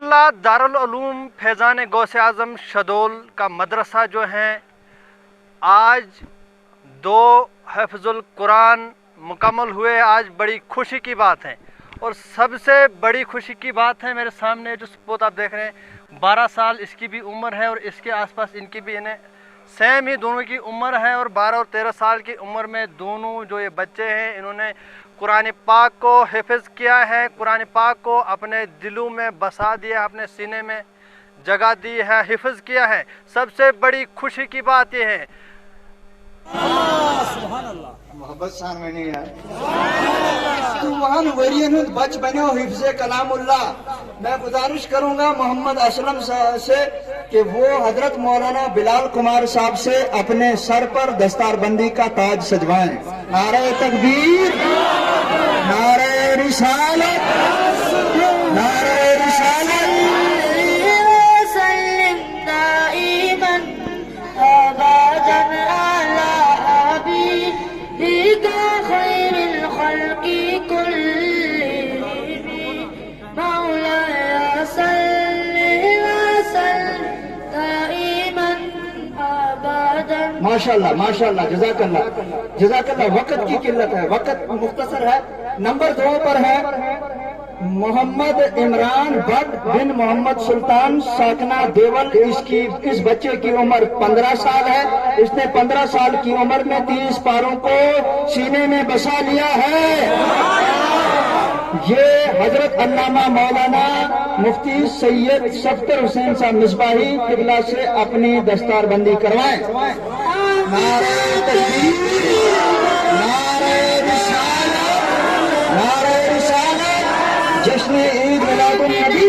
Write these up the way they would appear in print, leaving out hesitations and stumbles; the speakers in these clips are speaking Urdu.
ماشاءاللہ دارال علوم فیضان غوث اعظم شدول کا مدرسہ جو ہیں آج 2 حفظ القرآن مکمل ہوئے. آج بڑی خوشی کی بات ہے اور سب سے بڑی خوشی کی بات ہے میرے سامنے جو سپوت آپ دیکھ رہے ہیں 12 سال اس کی بھی عمر ہے اور اس کے آس پاس ان کی بھی سیم ہی دونوں کی عمر ہے اور 12 اور 13 سال کی عمر میں دونوں جو یہ بچے ہیں انہوں نے قرآن پاک کو حفظ کیا ہے, قرآن پاک کو اپنے دلوں میں بسا دیا, اپنے سینے میں جگہ دی ہے, حفظ کیا ہے. سب سے بڑی خوشی کی بات یہ ہے. سبحان اللہ محبت سان ونی ہے تو وہاں ورین بچ بنو حفظ کلام اللہ. میں گزارش کروں گا محمد اسلم سے کہ وہ حضرت مولانا بلال کمار صاحب سے اپنے سر پر دستار بندی کا تاج سجوائیں. نعرہ تکبیر, نعرہ رسالت, نعرہ رسالت. ماشاءاللہ ماشاءاللہ جزاک اللہ جزاک اللہ. وقت کی قلت ہے, وقت مختصر ہے. نمبر 2 پر ہے محمد عمران بٹ بن محمد سلطان ساکنہ دیول. اس بچے کی عمر 15 سال ہے. اس نے 15 سال کی عمر میں 30 پاروں کو سینے میں بسا لیا ہے. یہ حضرت علامہ مولانا مفتی سید صفدر حسین صاحب مصباحی قبلہ سے اپنی دستار بندی کروائیں. نعرہ تکبیر, نعرہ رسالت, نعرہ رسالت. جشن عید میلاد النبی.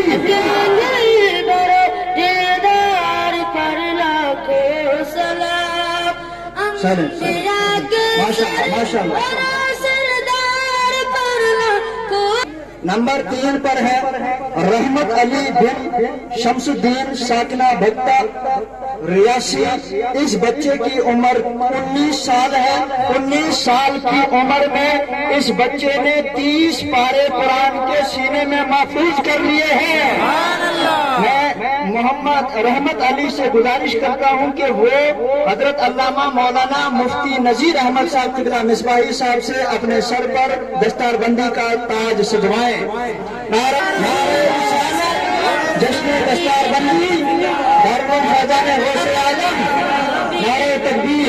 ماشاء اللہ. نمبر 3 پر ہے رحمت علی بن شمس الدین ساکنہ بھکتا ریاسی. اس بچے کی عمر 19 سال ہے. 19 سال کی عمر میں اس بچے نے 30 پارے قرآن کے سینے میں محفوظ کر لیے ہیں. میں محمد رحمت علی سے گزارش کرتا ہوں کہ وہ حضرت علامہ مولانا مفتی نذیر احمد صاحب قبلہ مصباحی صاحب سے اپنے سر پر دستار بندی کا تاج سجوائیں. جشن دستار بندی دارالعلوم فیضان غوث اعظم. نعرہ تکبیر.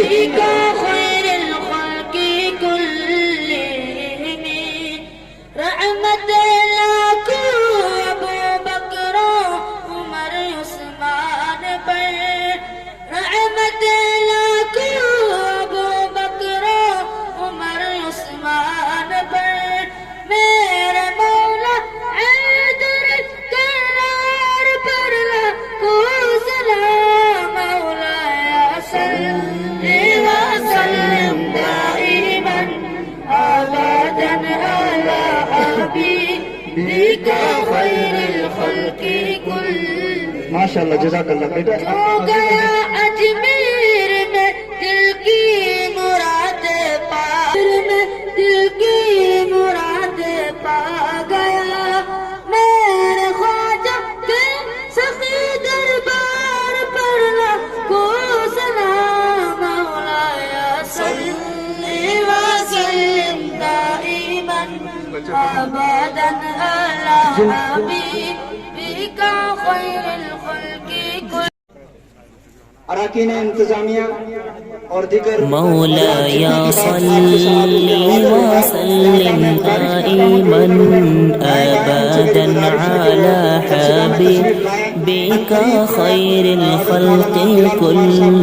ماشاء اللہ جزاک اللہ بیٹا. ہو گیا اجمیر میں دل کی مراد پا, میں دل کی مراد پا گیا. میرے خواجہ کے سخی دربار پر کو سلام. مولایا صلی وسلم دائما ابدا علی حبیبک خیر الخلق. اراکین انتظامیہ اور دیگر مولاي صل وسلم دائما أبدا على حبيبك خير الخلق كلهم.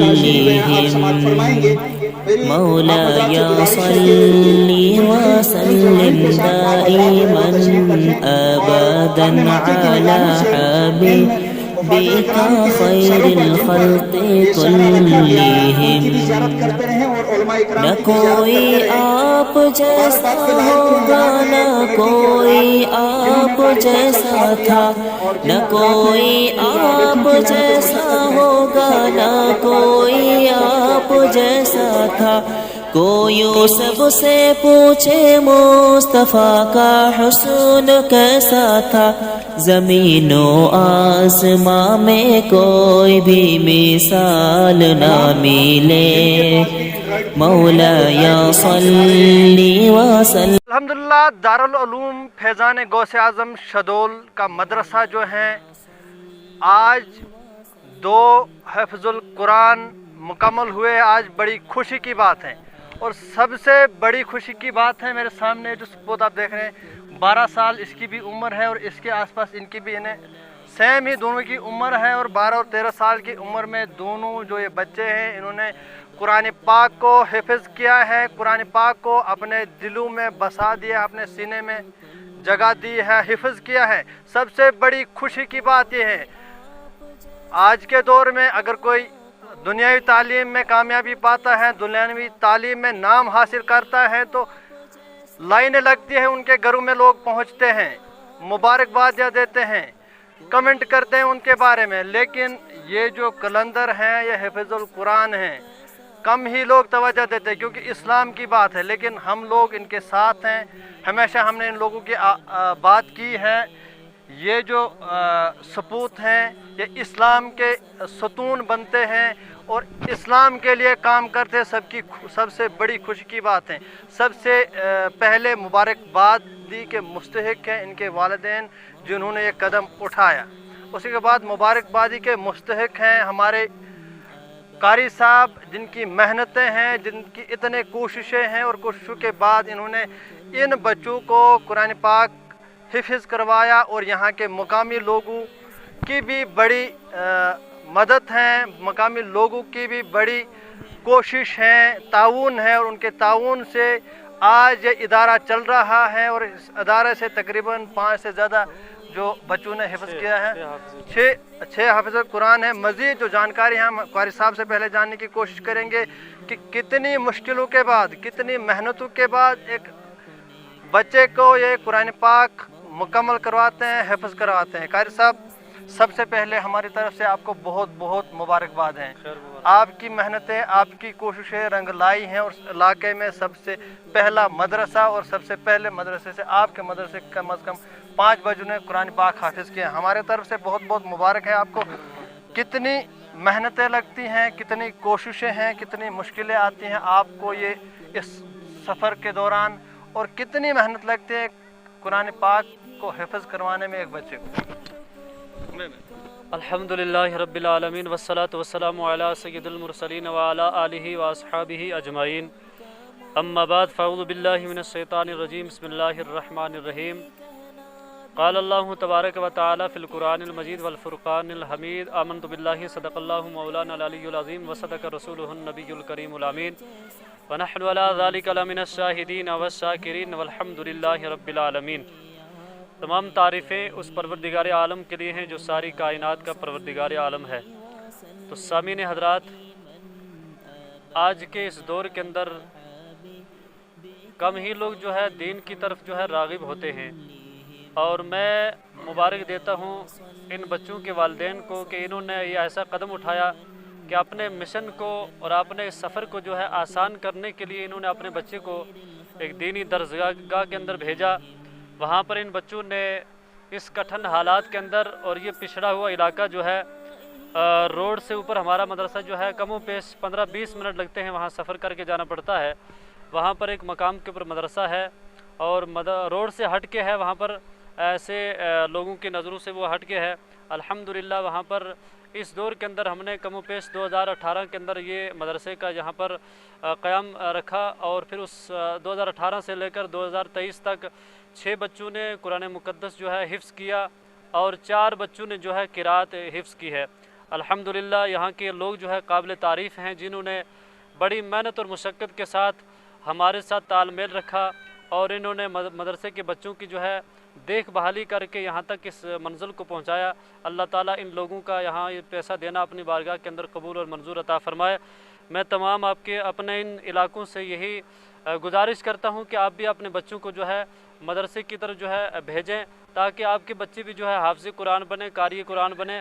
مولاي صل وسلم دائما أبدا على حبيبك خير الخلق كلهم. نہ کوئی آپ جیسا ہوگا, نہ کوئی آپ جیسا تھا, نہ کوئی آپ جیسا ہوگا, نہ کوئی آپ جیسا تھا. کوئی یوسف سے پوچھے مصطفیٰ کا حسن کیسا تھا، زمین و آسمان میں کوئی بھی مثال نہ ملے، مولایا صلی وسلم۔ الحمدللہ دارالعلوم فیضان غوث اعظم شدول کا مدرسہ جو ہیں آج 2 حفظ القرآن مکمل ہوئے، آج بڑی خوشی کی بات ہے۔ اور سب سے بڑی خوشی کی بات ہے میرے سامنے جو سپوت آپ دیکھ رہے ہیں، 12 سال اس کی بھی عمر ہے اور اس کے آس پاس ان کی بھی سیم ہی دونوں کی عمر ہے، اور 12 اور 13 سال کی عمر میں دونوں جو یہ بچے ہیں انہوں نے قرآن پاک کو حفظ کیا ہے، قرآن پاک کو اپنے دلوں میں بسا دیا، اپنے سینے میں جگہ دی ہے، حفظ کیا ہے۔ سب سے بڑی خوشی کی بات یہ ہے آج کے دور میں اگر کوئی دنیاوی تعلیم میں کامیابی پاتا ہے، دنیاوی تعلیم میں نام حاصل کرتا ہے تو لائنیں لگتی ہیں، ان کے گھروں میں لوگ پہنچتے ہیں، مبارکبادیاں دیتے ہیں، کمنٹ کرتے ہیں ان کے بارے میں، لیکن یہ جو قلندر ہیں، یہ حفظ القرآن ہیں، کم ہی لوگ توجہ دیتے ہیں کیونکہ اسلام کی بات ہے، لیکن ہم لوگ ان کے ساتھ ہیں، ہمیشہ ہم نے ان لوگوں کی بات کی ہے۔ یہ جو سپوت ہیں یہ اسلام کے ستون بنتے ہیں اور اسلام کے لیے کام کرتے ہیں، سب سے بڑی خوشی کی بات ہے۔ سب سے پہلے مبارکبادی کے مستحق ہیں ان کے والدین جنہوں نے یہ قدم اٹھایا، اسی کے بعد مبارکبادی کے مستحق ہیں ہمارے قاری صاحب جن کی محنتیں ہیں، جن کی اتنے کوششیں ہیں، اور کوششوں کے بعد انہوں نے ان بچوں کو قرآن پاک حفظ کروایا، اور یہاں کے مقامی لوگوں کی بھی بڑی مدد ہے، مقامی لوگوں کی بھی بڑی کوشش ہے، تعاون ہے، اور ان کے تعاون سے آج یہ ادارہ چل رہا ہے، اور اس ادارے سے تقریباً 5 سے زیادہ جو بچوں نے حفظ کیا ہے، 6 حافظ قرآن ہیں۔ مزید جو جانکاری ہم قاری صاحب سے پہلے جاننے کی کوشش کریں گے کہ کتنی مشکلوں کے بعد، کتنی محنتوں کے بعد ایک بچے کو یہ قرآن پاک مکمل کرواتے ہیں، حفظ کرواتے ہیں۔ قاری صاحب سب سے پہلے ہماری طرف سے آپ کو بہت بہت مبارکباد ہیں، آپ کی محنتیں، آپ کی کوششیں رنگ لائی ہیں، اور علاقے میں سب سے پہلا مدرسہ اور سب سے پہلے مدرسے سے آپ کے مدرسے کم از کم 5 بچوں نے قرآن پاک حافظ کیا۔ ہمارے طرف سے بہت بہت مبارک ہے آپ کو۔ کتنی محنتیں لگتی ہیں، کتنی کوششیں ہیں، کتنی مشکلیں آتی ہیں آپ کو یہ اس سفر کے دوران، اور کتنی محنت لگتی ہے قرآن پاک کو حفظ کروانے میں ایک بچے کو۔ الحمدللہ رب العالمین والصلاة والسلام علی سید المرسلین وعلی آلہ واصحابہ اجمعین، اما بعد فاعوذ باللہ من الشیطان الرجیم، بسم اللہ الرحمن الرحیم۔ قال اللہ تبارک و تعالی فی القرآن المجید والفرقان الحمید، آمنت باللہ صدق اللہ مولانا العلی العظیم وصدق رسولہ النبی الکریم الامین، ونحن علی ذلک لمن الشاہدین والشاکرین والحمد للہ رب العالمین۔ تمام تعریفیں اس پروردگار عالم کے لیے ہیں جو ساری کائنات کا پروردگار عالم ہے۔ تو سامعین حضرات، آج کے اس دور کے اندر کم ہی لوگ جو ہے دین کی طرف جو ہے راغب ہوتے ہیں، اور میں مبارک دیتا ہوں ان بچوں کے والدین کو کہ انہوں نے یہ ایسا قدم اٹھایا کہ اپنے مشن کو اور اپنے سفر کو جو ہے آسان کرنے کے لیے انہوں نے اپنے بچے کو ایک دینی درسگاہ کے اندر بھیجا۔ وہاں پر ان بچوں نے اس کٹھن حالات کے اندر، اور یہ پچھڑا ہوا علاقہ جو ہے، روڈ سے اوپر ہمارا مدرسہ جو ہے کم و بیش 15-20 منٹ لگتے ہیں وہاں سفر کر کے جانا پڑتا ہے۔ وہاں پر ایک مقام کے اوپر مدرسہ ہے، اور روڈ سے ہٹ کے ہے، وہاں پر ایسے لوگوں کی نظروں سے وہ ہٹ کے ہے۔ الحمدللہ وہاں پر اس دور کے اندر ہم نے کم و بیش 2018 کے اندر یہ مدرسے کا یہاں پر قیام رکھا، اور پھر اس 2018 سے لے کر 2023 تک 6 بچوں نے قرآن مقدس جو ہے حفظ کیا، اور 4 بچوں نے جو ہے قرات حفظ کی ہے۔ الحمدللہ یہاں کے لوگ جو ہے قابل تعریف ہیں، جنہوں نے بڑی محنت اور مشقت کے ساتھ ہمارے ساتھ تال میل رکھا، اور انہوں نے مدرسے کے بچوں کی جو ہے دیکھ بھالی کر کے یہاں تک اس منزل کو پہنچایا۔ اللہ تعالیٰ ان لوگوں کا یہاں یہ پیسہ دینا اپنی بارگاہ کے اندر قبول اور منظور عطا فرمائے۔ میں تمام آپ کے اپنے ان علاقوں سے یہی گزارش کرتا ہوں کہ آپ بھی اپنے بچوں کو جو ہے مدرسے کی طرف جو ہے بھیجیں، تاکہ آپ کے بچے بھی جو ہے حافظ قرآن بنے، قاری قرآن بنے۔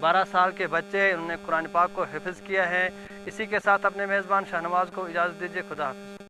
12 سال کے بچے، انہوں نے قرآن پاک کو حفظ کیا ہے۔ اسی کے ساتھ اپنے میزبان شاہنواز کو اجازت دیجیے، خدا حافظ۔